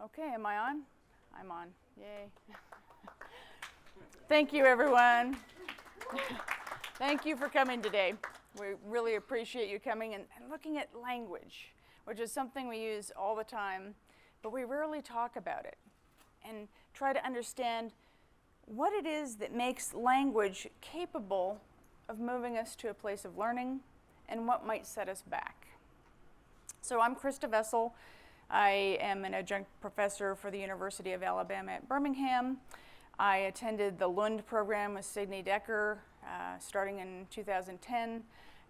Okay, am I on? I'm on. Yay. Thank you, everyone. Thank you for coming today. We really appreciate you coming and looking at language, which is something we use all the time, but we rarely talk about it and try to understand what it is that makes language capable of moving us to a place of learning and what might set us back. So I'm Crista Vesel. I am an adjunct professor for the University of Alabama at Birmingham. I attended the Lund program with Sidney Decker starting in 2010,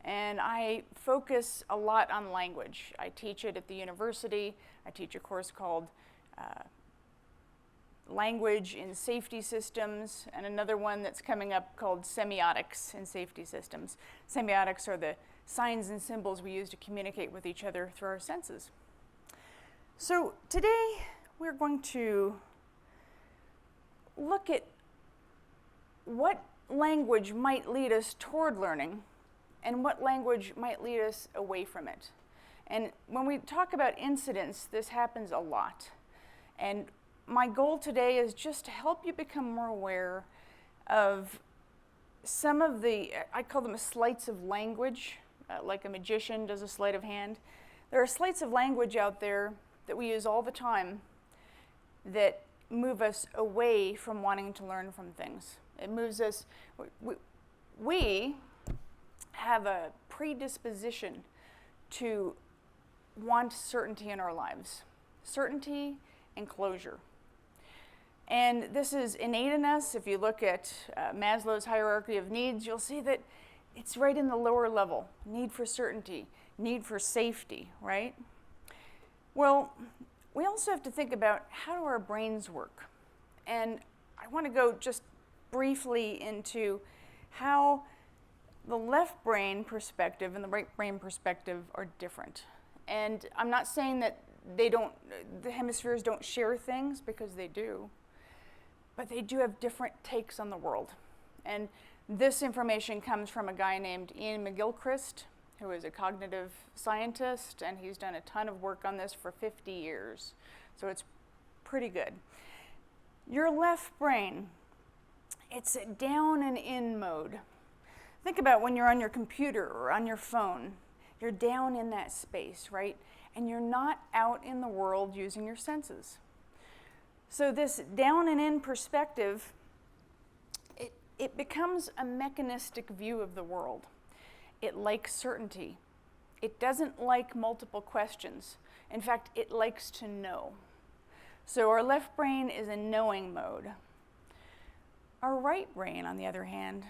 and I focus a lot on language. I teach it at the university. I teach a course called Language in Safety Systems, and another one that's coming up called Semiotics in Safety Systems. Semiotics are the signs and symbols we use to communicate with each other through our senses. So today we're going to look at what language might lead us toward learning and what language might lead us away from it. And when we talk about incidents, this happens a lot. And my goal today is just to help you become more aware of some of the, I call them sleights of language, like a magician does a sleight of hand. There are sleights of language out there that we use all the time that move us away from wanting to learn from things. It moves us, we have a predisposition to want certainty in our lives. Certainty and closure. And this is innate in us. If you look at Maslow's hierarchy of needs, you'll see that it's right in the lower level. Need for certainty, need for safety, right? Well, we also have to think about how do our brains work. And I want to go just briefly into how the left brain perspective and the right brain perspective are different. And I'm not saying that the hemispheres don't share things, because they do, but they do have different takes on the world. And this information comes from a guy named Ian McGilchrist, who is a cognitive scientist, and he's done a ton of work on this for 50 years. So it's pretty good. Your left brain, it's a down and in mode. Think about when you're on your computer or on your phone. You're down in that space, right? And you're not out in the world using your senses. So this down and in perspective, it becomes a mechanistic view of the world. It likes certainty. It doesn't like multiple questions. In fact, it likes to know. So our left brain is in knowing mode. Our right brain, on the other hand,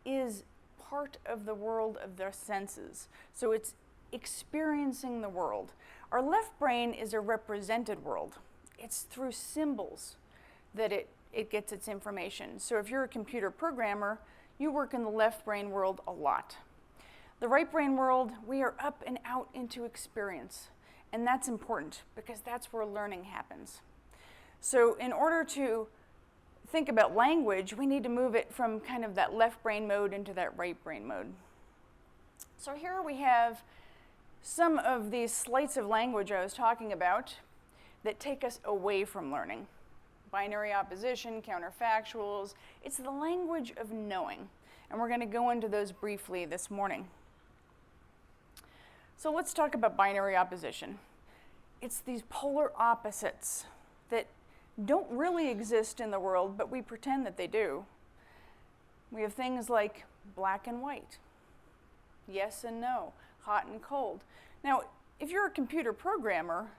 is part of the world of the senses. So it's experiencing the world. Our left brain is a represented world. It's through symbols that it gets its information. So if you're a computer programmer, you work in the left brain world a lot. The right brain world, we are up and out into experience. And that's important because that's where learning happens. So in order to think about language, we need to move it from kind of that left brain mode into that right brain mode. So here we have some of these sleights of language I was talking about that take us away from learning. Binary opposition, counterfactuals, it's the language of knowing. And we're going to go into those briefly this morning. So let's talk about binary opposition. It's these polar opposites that don't really exist in the world, but we pretend that they do. We have things like black and white, yes and no, hot and cold. Now, if you're a computer programmer,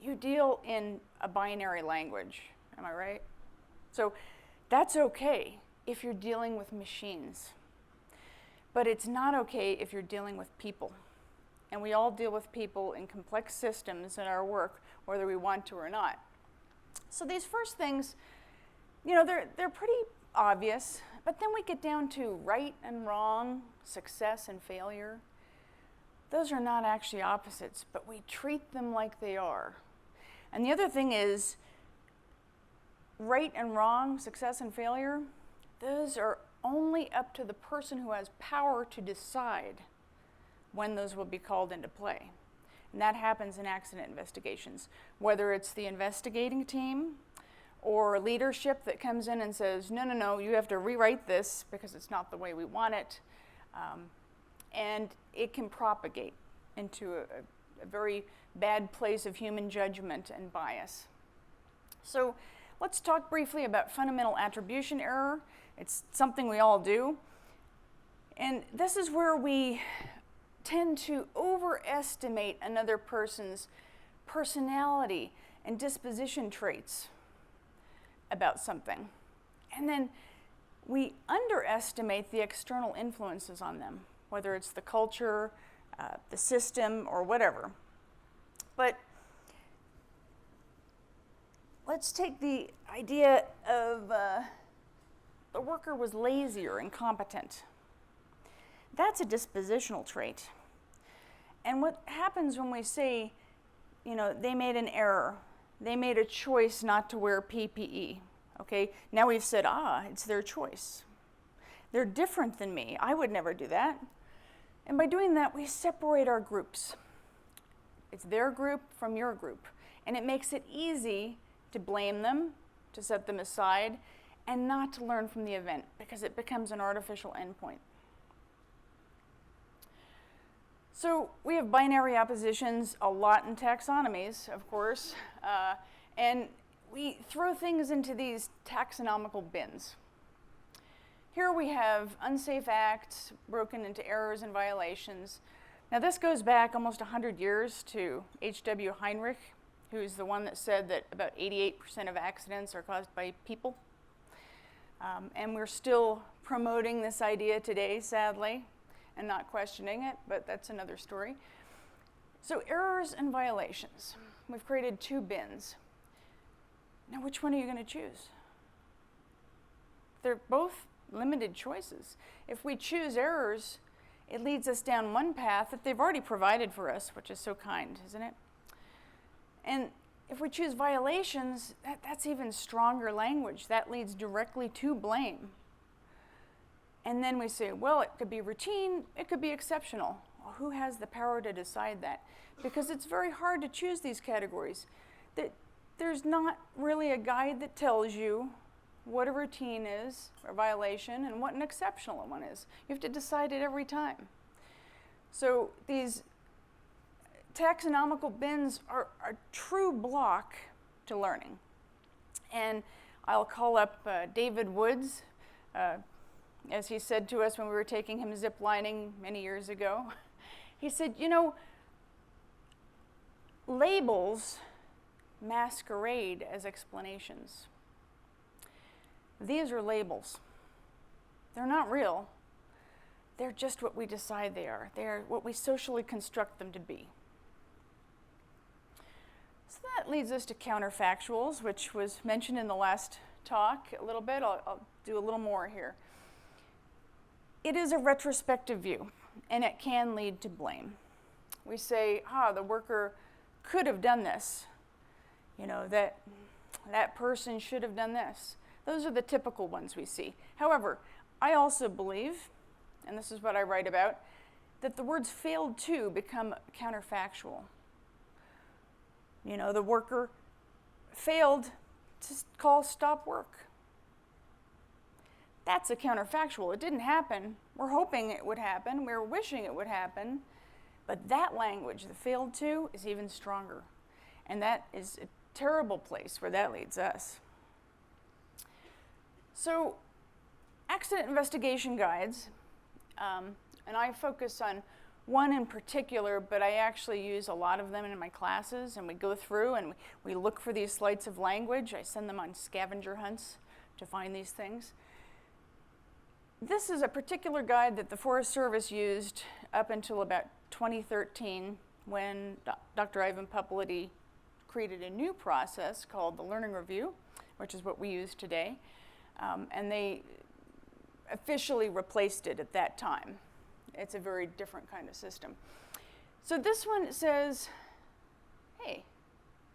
you deal in a binary language, am I right? So that's okay if you're dealing with machines, but it's not okay if you're dealing with people. And we all deal with people in complex systems in our work, whether we want to or not. So these first things, you know, they're pretty obvious, but then we get down to right and wrong, success and failure. Those are not actually opposites, but we treat them like they are. And the other thing is, right and wrong, success and failure, those are only up to the person who has power to decide when those will be called into play. And that happens in accident investigations, whether it's the investigating team or leadership that comes in and says, no, no, no, you have to rewrite this because it's not the way we want it. And it can propagate into a very bad place of human judgment and bias. So let's talk briefly about fundamental attribution error. It's something we all do. And this is where we tend to overestimate another person's personality and disposition traits about something. And then we underestimate the external influences on them, whether it's the culture, the system, or whatever. But let's take the idea of the worker was lazy or incompetent. That's a dispositional trait. And what happens when we say, you know, they made an error, they made a choice not to wear PPE, okay? Now we've said, it's their choice. They're different than me. I would never do that. And by doing that, we separate our groups. It's their group from your group. And it makes it easy to blame them, to set them aside, and not to learn from the event, because it becomes an artificial endpoint. So we have binary oppositions a lot in taxonomies, of course, and we throw things into these taxonomical bins. Here we have unsafe acts broken into errors and violations. Now this goes back almost 100 years to H.W. Heinrich, who's the one that said that about 88% of accidents are caused by people. And we're still promoting this idea today, sadly, and not questioning it, but that's another story. So errors and violations. We've created two bins. Now which one are you going to choose? They're both limited choices. If we choose errors, it leads us down one path that they've already provided for us, which is so kind, isn't it? And if we choose violations, that's even stronger language. That leads directly to blame. And then we say, well, it could be routine, it could be exceptional. Well, who has the power to decide that? Because it's very hard to choose these categories. There's not really a guide that tells you what a routine is, or violation, and what an exceptional one is. You have to decide it every time. So these taxonomical bins are a true block to learning. And I'll call up David Woods, as he said to us when we were taking him zip lining many years ago. He said, you know, labels masquerade as explanations. These are labels. They're not real. They're just what we decide they are. They're what we socially construct them to be. So that leads us to counterfactuals, which was mentioned in the last talk a little bit. I'll do a little more here. It is a retrospective view, and it can lead to blame. We say, the worker could have done this. You know, that person should have done this. Those are the typical ones we see. However, I also believe, and this is what I write about, that the words failed to become counterfactual. You know, the worker failed to call stop work. That's a counterfactual. It didn't happen. We're hoping it would happen. We're wishing it would happen. But that language, the failed to, is even stronger. And that is a terrible place where that leads us. So, accident investigation guides, and I focus on one in particular, but I actually use a lot of them in my classes, and we go through and we look for these sleights of language. I send them on scavenger hunts to find these things. This is a particular guide that the Forest Service used up until about 2013 when Dr. Ivan Pupoliti created a new process called the Learning Review, which is what we use today. And they officially replaced it at that time. It's a very different kind of system. So this one says, hey,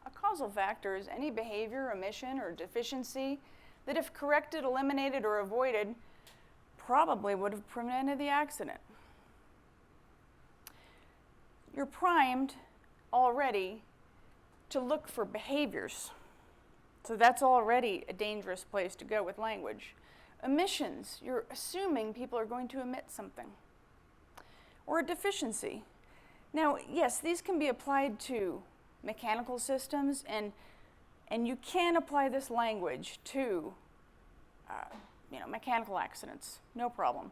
a causal factor is any behavior, omission, or deficiency that if corrected, eliminated, or avoided, probably would have prevented the accident. You're primed already to look for behaviors. So that's already a dangerous place to go with language. Omissions, you're assuming people are going to omit something. Or a deficiency. Now, yes, these can be applied to mechanical systems, and you can apply this language to mechanical accidents, no problem.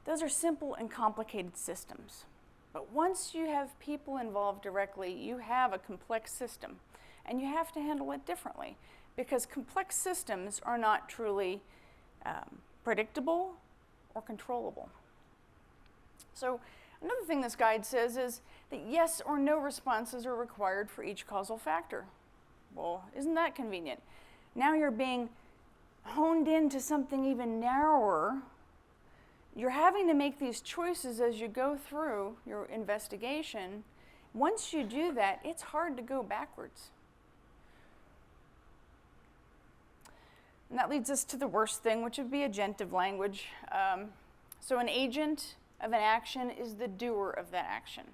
Those are simple and complicated systems. But once you have people involved directly, you have a complex system, and you have to handle it differently, because complex systems are not truly predictable or controllable. So another thing this guide says is that yes or no responses are required for each causal factor. Well, isn't that convenient? Now you're being honed into something even narrower. You're having to make these choices as you go through your investigation. Once you do that, it's hard to go backwards. And that leads us to the worst thing, which would be agentive language. So an agent of an action is the doer of that action.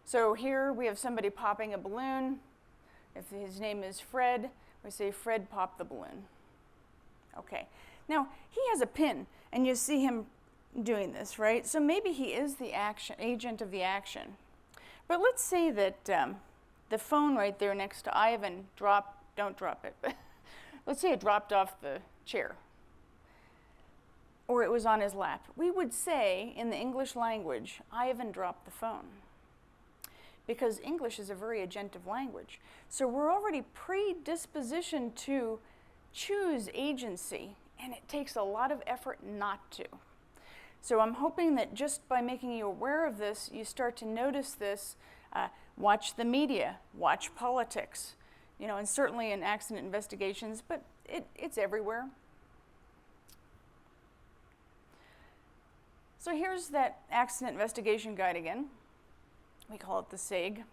So here we have somebody popping a balloon. If his name is Fred, we say, Fred, pop the balloon. Okay. Now, he has a pin, and you see him doing this, right? So maybe he is the agent of the action. But let's say that the phone right there next to Ivan don't drop it, but let's say it dropped off the chair, or it was on his lap. We would say, in the English language, Ivan dropped the phone, because English is a very agentive language. So we're already predispositioned to choose agency, and it takes a lot of effort not to. So I'm hoping that just by making you aware of this, you start to notice this. Watch the media, watch politics, and certainly in accident investigations, but it's everywhere. So here's that accident investigation guide again. We call it the SAG.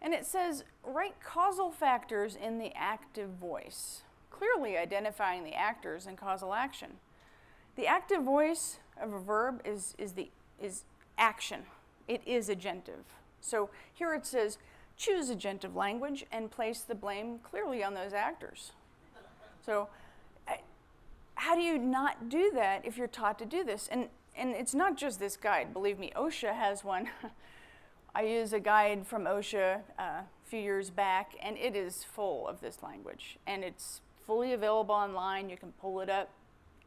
And it says, write causal factors in the active voice, clearly identifying the actors in causal action. The active voice of a verb is action. It is agentive. So here it says, choose agentive language and place the blame clearly on those actors. So how do you not do that if you're taught to do this? And it's not just this guide. Believe me, OSHA has one. I use a guide from OSHA a few years back, and it is full of this language. And it's fully available online. You can pull it up,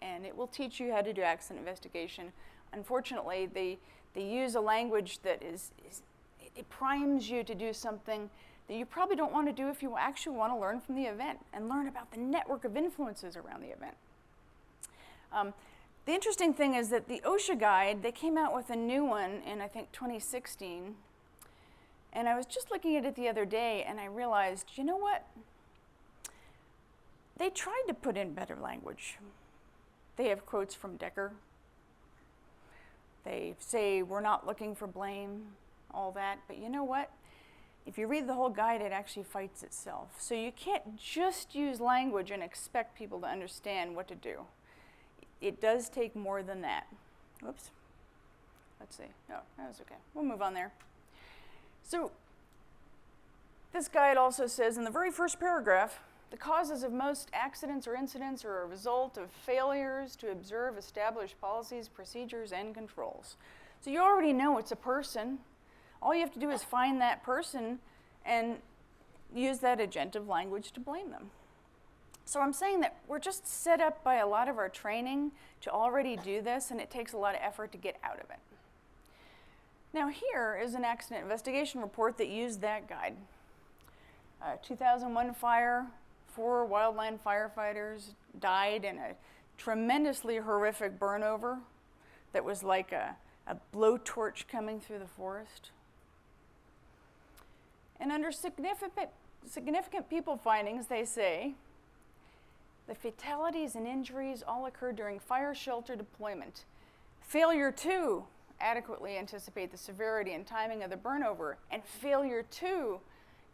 and it will teach you how to do accident investigation. Unfortunately, they use a language that it primes you to do something that you probably don't want to do if you actually want to learn from the event and learn about the network of influences around the event. The interesting thing is that the OSHA guide, they came out with a new one in, I think, 2016. And I was just looking at it the other day, and I realized, you know what? They tried to put in better language. They have quotes from Decker. They say, we're not looking for blame, all that. But you know what? If you read the whole guide, it actually fights itself. So you can't just use language and expect people to understand what to do. It does take more than that. Whoops. Let's see. Oh, that was okay. We'll move on there. So this guide also says in the very first paragraph, the causes of most accidents or incidents are a result of failures to observe established policies, procedures, and controls. So you already know it's a person. All you have to do is find that person and use that agentive language to blame them. So I'm saying that we're just set up by a lot of our training to already do this, and it takes a lot of effort to get out of it. Now here is an accident investigation report that used that guide. 2001 fire, 4 wildland firefighters died in a tremendously horrific burnover that was like a blowtorch coming through the forest. And under significant people findings, they say, the fatalities and injuries all occurred during fire shelter deployment. Failure to adequately anticipate the severity and timing of the burnover, and failure to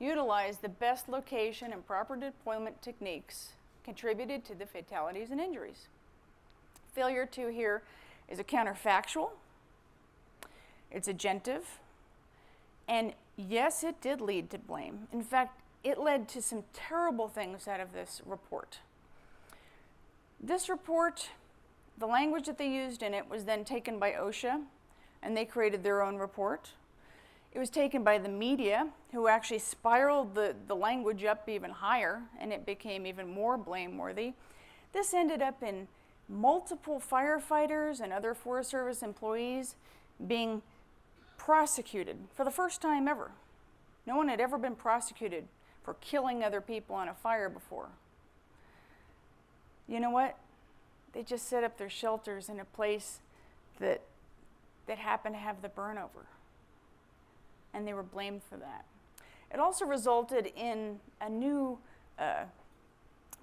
utilize the best location and proper deployment techniques contributed to the fatalities and injuries. Failure to here is a counterfactual, it's agentive, and Yes, it did lead to blame. In fact, it led to some terrible things out of this report. This report, the language that they used in it was then taken by OSHA, and they created their own report. It was taken by the media, who actually spiraled the language up even higher, and it became even more blameworthy. This ended up in multiple firefighters and other Forest Service employees being prosecuted for the first time ever. No one had ever been prosecuted for killing other people on a fire before. You know what? They just set up their shelters in a place that happened to have the burn over. And they were blamed for that. It also resulted in a new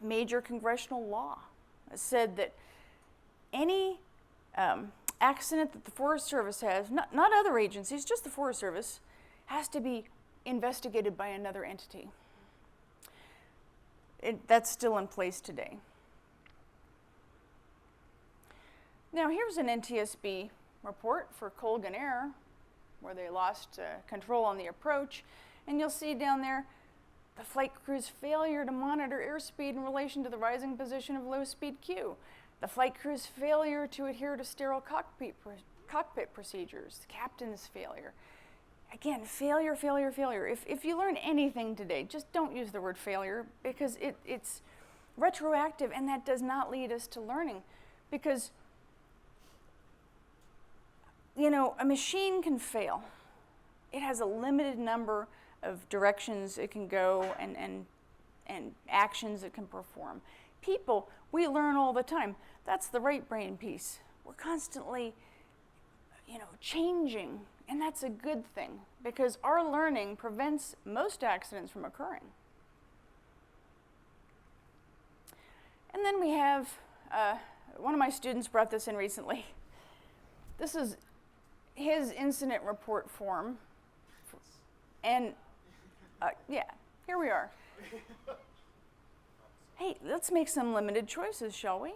major congressional law. It said that any accident that the Forest Service has, not other agencies, just the Forest Service, has to be investigated by another entity. That's still in place today. Now here's an NTSB report for Colgan Air, where they lost control on the approach, and you'll see down there the flight crew's failure to monitor airspeed in relation to the rising position of low-speed Q, the flight crew's failure to adhere to sterile cockpit procedures, the captain's failure. Again, failure, failure, failure. If you learn anything today, just don't use the word failure, because it's retroactive, and that does not lead us to learning. Because, you know, a machine can fail. It has a limited number of directions it can go and actions it can perform. People, we learn all the time. That's the right brain piece. We're constantly, you know, changing, and that's a good thing, because our learning prevents most accidents from occurring. And then we have, one of my students brought this in recently. This is his incident report form, and yeah, here we are. Hey, let's make some limited choices, shall we?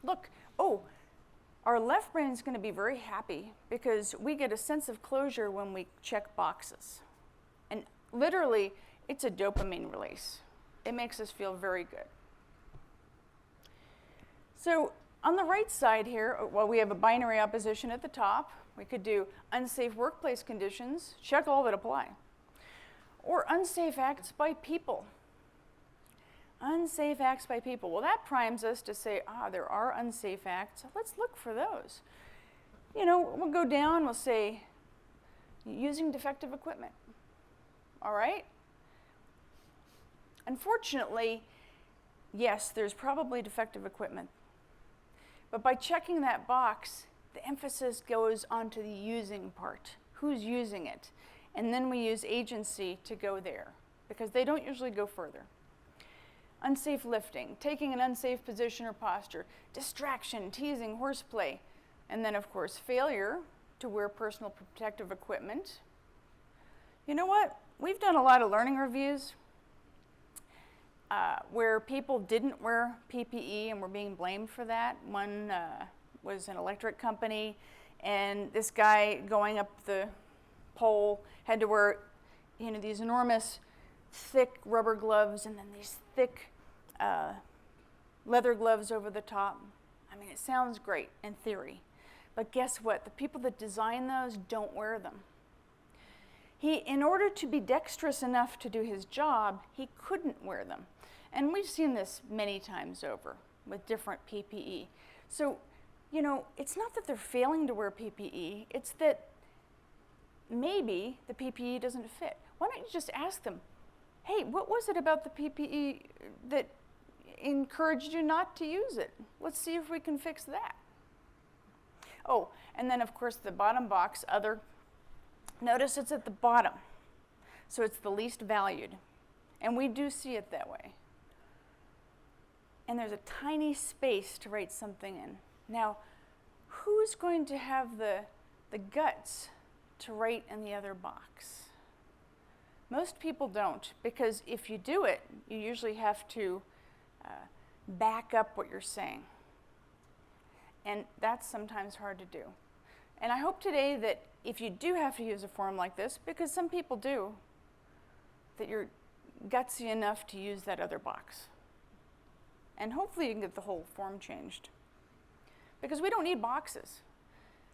Look, oh, our left brain is going to be very happy because we get a sense of closure when we check boxes. And literally, it's a dopamine release. It makes us feel very good. So on the right side here, well, we have a binary opposition at the top. We could do unsafe workplace conditions, check all that apply. Or unsafe acts by people. Unsafe acts by people. Well, that primes us to say, there are unsafe acts. Let's look for those. You know, we'll go down, we'll say, using defective equipment. All right? Unfortunately, yes, there's probably defective equipment. But by checking that box, the emphasis goes onto the using part. Who's using it? And then we use agency to go there, because they don't usually go further. Unsafe lifting, taking an unsafe position or posture, distraction, teasing, horseplay, and then, of course, failure to wear personal protective equipment. You know what? We've done a lot of learning reviews where people didn't wear PPE and were being blamed for that. One was an electric company, and this guy going up the pole had to wear, you know, these enormous thick rubber gloves and then these thick leather gloves over the top. I mean, it sounds great in theory, but guess what? The people that design those don't wear them. In order to be dexterous enough to do his job, he couldn't wear them. And we've seen this many times over with different PPE. So, you know, it's not that they're failing to wear PPE, it's that maybe the PPE doesn't fit. Why don't you just ask them, hey, what was it about the PPE that encouraged you not to use it? Let's see if we can fix that. Oh, and then of course the bottom box, other, notice it's at the bottom. So it's the least valued. And we do see it that way. And there's a tiny space to write something in. Now, who's going to have the guts to write in the other box? Most people don't, because if you do it, you usually have to back up what you're saying. And that's sometimes hard to do. And I hope today that if you do have to use a form like this, because some people do, that you're gutsy enough to use that other box. And hopefully you can get the whole form changed. Because we don't need boxes.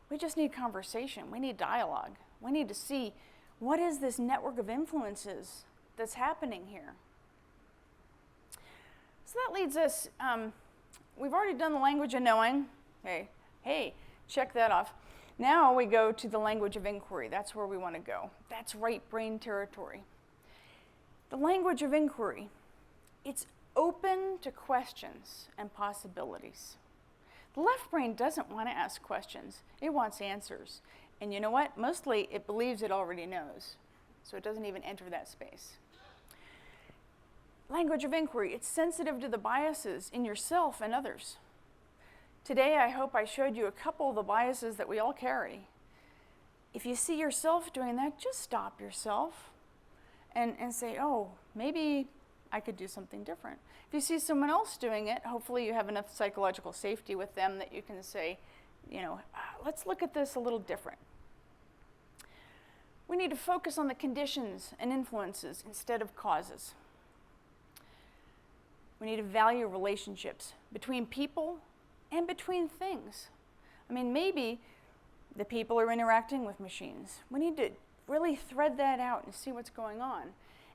We just need conversation. We need dialogue. We need to see what is this network of influences that's happening here. So that leads us, we've already done the language of knowing. Hey, check that off. Now we go to the language of inquiry. That's where we want to go. That's right brain territory. The language of inquiry, it's open to questions and possibilities. The left brain doesn't want to ask questions. It wants answers. And you know what? Mostly it believes it already knows. So it doesn't even enter that space. Language of inquiry, it's sensitive to the biases in yourself and others. Today, I hope I showed you a couple of the biases that we all carry. If you see yourself doing that, just stop yourself and say, oh, maybe I could do something different. If you see someone else doing it, hopefully you have enough psychological safety with them that you can say, let's look at this a little different. We need to focus on the conditions and influences instead of causes. We need to value relationships between people and between things. I mean, maybe the people are interacting with machines. We need to really thread that out and see what's going on.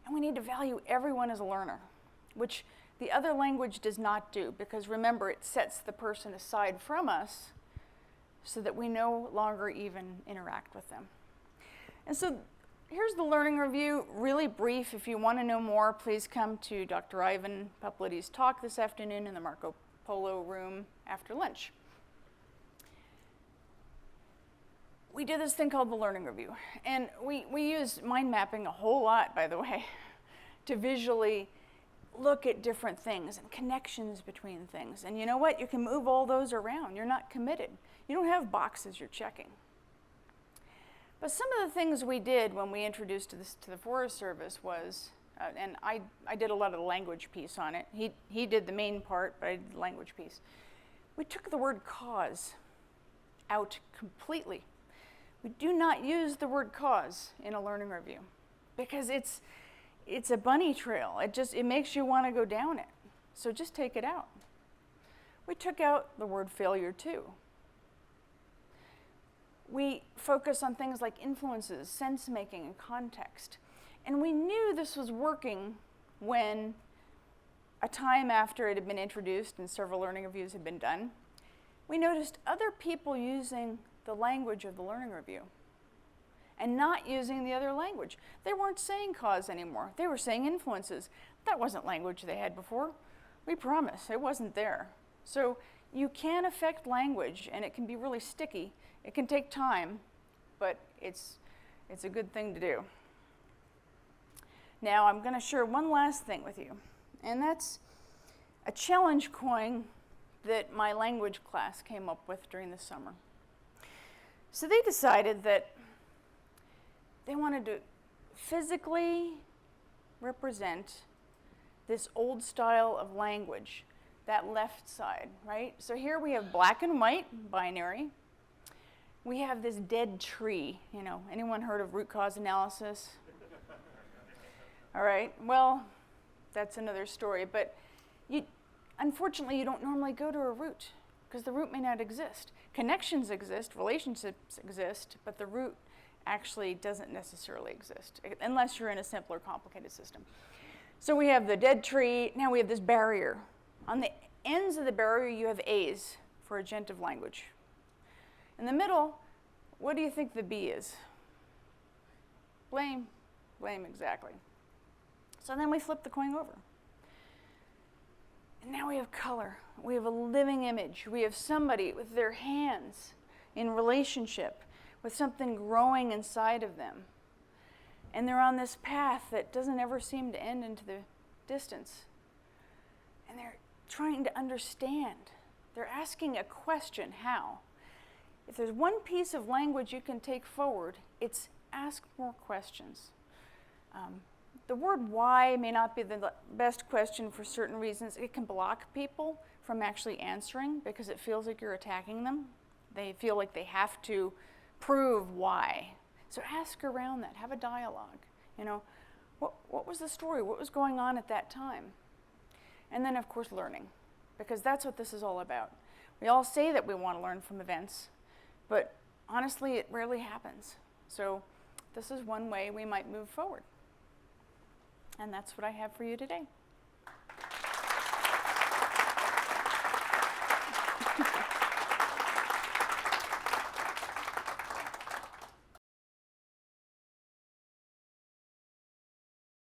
And we need to value everyone as a learner, which the other language does not do, because remember, it sets the person aside from us so that we no longer even interact with them. And so here's the learning review, really brief. If you want to know more, please come to Dr. Ivan Popliti's talk this afternoon in the Marco Polo room after lunch. We did this thing called the learning review, and we use mind mapping a whole lot, by the way, to visually look at different things and connections between things. And you know what? You can move all those around. You're not committed. You don't have boxes you're checking. But some of the things we did when we introduced this to the Forest Service was, and I did a lot of the language piece on it. He did the main part, but I did the language piece. We took the word cause out completely. We do not use the word cause in a learning review because it's a bunny trail. It makes you want to go down it. So just take it out. We took out the word failure too. We focus on things like influences, sense making, and context. And we knew this was working when a time after it had been introduced and several learning reviews had been done, we noticed other people using the language of the learning review and not using the other language. They weren't saying cause anymore. They were saying influences. That wasn't language they had before. We promise, it wasn't there. So you can affect language, and it can be really sticky. It can take time, but it's a good thing to do. Now I'm going to share one last thing with you, and that's a challenge coin that my language class came up with during the summer. So they decided that they wanted to physically represent this old style of language, that left side, right? So here we have black and white, binary. We have this dead tree, anyone heard of root cause analysis? All right, well, that's another story, but unfortunately you don't normally go to a root because the root may not exist. Connections exist, relationships exist, but the root actually doesn't necessarily exist unless you're in a simpler, complicated system. So we have the dead tree, now we have this barrier. On the ends of the barrier you have A's for agentive language. In the middle, what do you think the B is? Blame, exactly. So then we flip the coin over. And now we have color. We have a living image. We have somebody with their hands in relationship with something growing inside of them. And they're on this path that doesn't ever seem to end into the distance. And they're trying to understand. They're asking a question, how? If there's one piece of language you can take forward, it's ask more questions. The word why may not be the best question for certain reasons. It can block people from actually answering because it feels like you're attacking them. They feel like they have to prove why. So ask around that, have a dialogue. what was the story? What was going on at that time? And then, of course, learning, because that's what this is all about. We all say that we want to learn from events, but honestly, it rarely happens. So this is one way we might move forward. And that's what I have for you today.